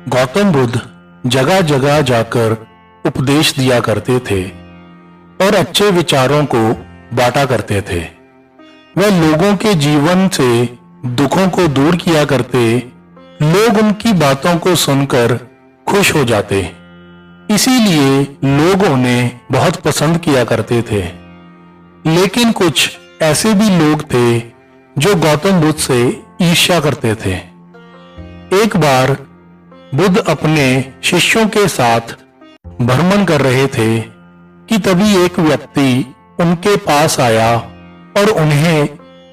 गौतम बुद्ध जगह जगह जाकर उपदेश दिया करते थे और अच्छे विचारों को बांटा करते थे। वह लोगों के जीवन से दुखों को दूर किया करते, लोग उनकी बातों को सुनकर खुश हो जाते, इसीलिए लोग उन्हें बहुत पसंद किया करते थे। लेकिन कुछ ऐसे भी लोग थे जो गौतम बुद्ध से ईर्ष्या करते थे। एक बार बुद्ध अपने शिष्यों के साथ भ्रमण कर रहे थे कि तभी एक व्यक्ति उनके पास आया और उन्हें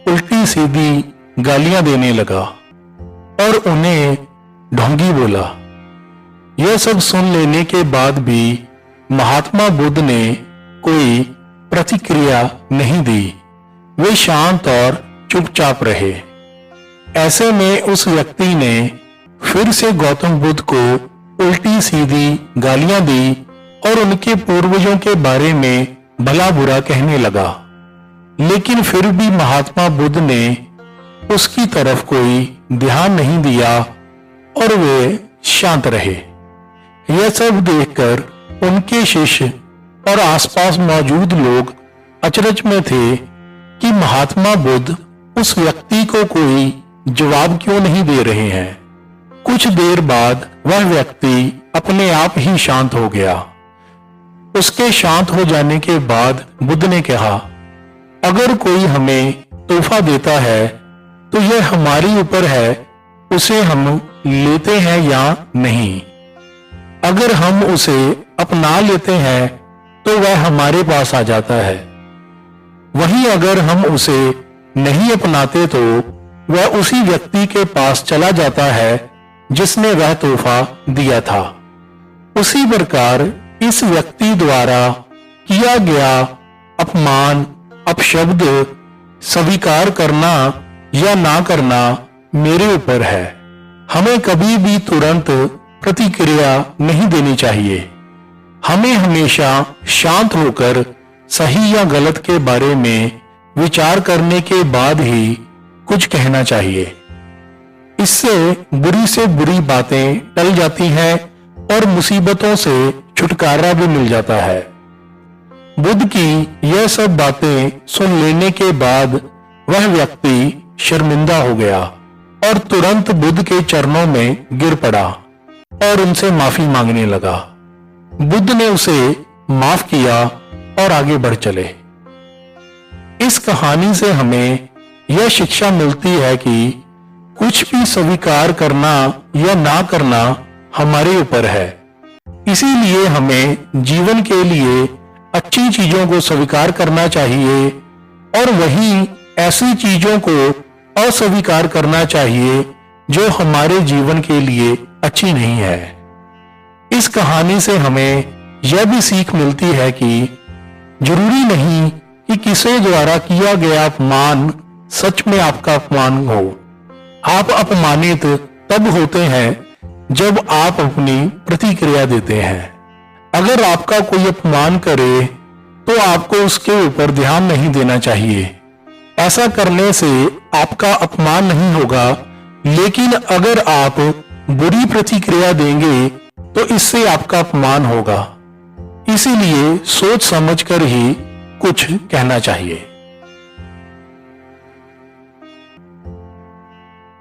उल्टी सीधी गालियां देने लगा और उन्हें ढोंगी बोला। यह सब सुन लेने के बाद भी महात्मा बुद्ध ने कोई प्रतिक्रिया नहीं दी। वे शांत और चुपचाप रहे। ऐसे में उस व्यक्ति ने फिर से गौतम बुद्ध को उल्टी सीधी गालियां दी और उनके पूर्वजों के बारे में भला बुरा कहने लगा। लेकिन फिर भी महात्मा बुद्ध ने उसकी तरफ कोई ध्यान नहीं दिया और वे शांत रहे। यह सब देखकर उनके शिष्य और आसपास मौजूद लोग अचरज में थे कि महात्मा बुद्ध उस व्यक्ति को कोई जवाब क्यों नहीं दे रहे हैं। कुछ देर बाद वह व्यक्ति अपने आप ही शांत हो गया। उसके शांत हो जाने के बाद बुद्ध ने कहा, अगर कोई हमें तोहफा देता है तो यह हमारे ऊपर है, उसे हम लेते हैं या नहीं। अगर हम उसे अपना लेते हैं तो वह हमारे पास आ जाता है। वहीं अगर हम उसे नहीं अपनाते तो वह उसी व्यक्ति के पास चला जाता है जिसने वह तोहफा दिया था। उसी प्रकार इस व्यक्ति द्वारा किया गया अपमान, अपशब्द स्वीकार करना या ना करना मेरे ऊपर है। हमें कभी भी तुरंत प्रतिक्रिया नहीं देनी चाहिए। हमें हमेशा शांत होकर सही या गलत के बारे में विचार करने के बाद ही कुछ कहना चाहिए। इससे बुरी से बुरी बातें टल जाती हैं और मुसीबतों से छुटकारा भी मिल जाता है। बुद्ध की यह सब बातें सुन लेने के बाद वह व्यक्ति शर्मिंदा हो गया और तुरंत बुद्ध के चरणों में गिर पड़ा और उनसे माफी मांगने लगा। बुद्ध ने उसे माफ किया और आगे बढ़ चले। इस कहानी से हमें यह शिक्षा मिलती है कि कुछ भी स्वीकार करना या ना करना हमारे ऊपर है। इसीलिए हमें जीवन के लिए अच्छी चीजों को स्वीकार करना चाहिए और वहीं ऐसी चीजों को अस्वीकार करना चाहिए जो हमारे जीवन के लिए अच्छी नहीं है। इस कहानी से हमें यह भी सीख मिलती है कि जरूरी नहीं कि किसी द्वारा किया गया अपमान सच में आपका अपमान हो। आप अपमानित तब होते हैं जब आप अपनी प्रतिक्रिया देते हैं। अगर आपका कोई अपमान करे तो आपको उसके ऊपर ध्यान नहीं देना चाहिए। ऐसा करने से आपका अपमान नहीं होगा, लेकिन अगर आप बुरी प्रतिक्रिया देंगे तो इससे आपका अपमान होगा। इसीलिए सोच समझकर ही कुछ कहना चाहिए।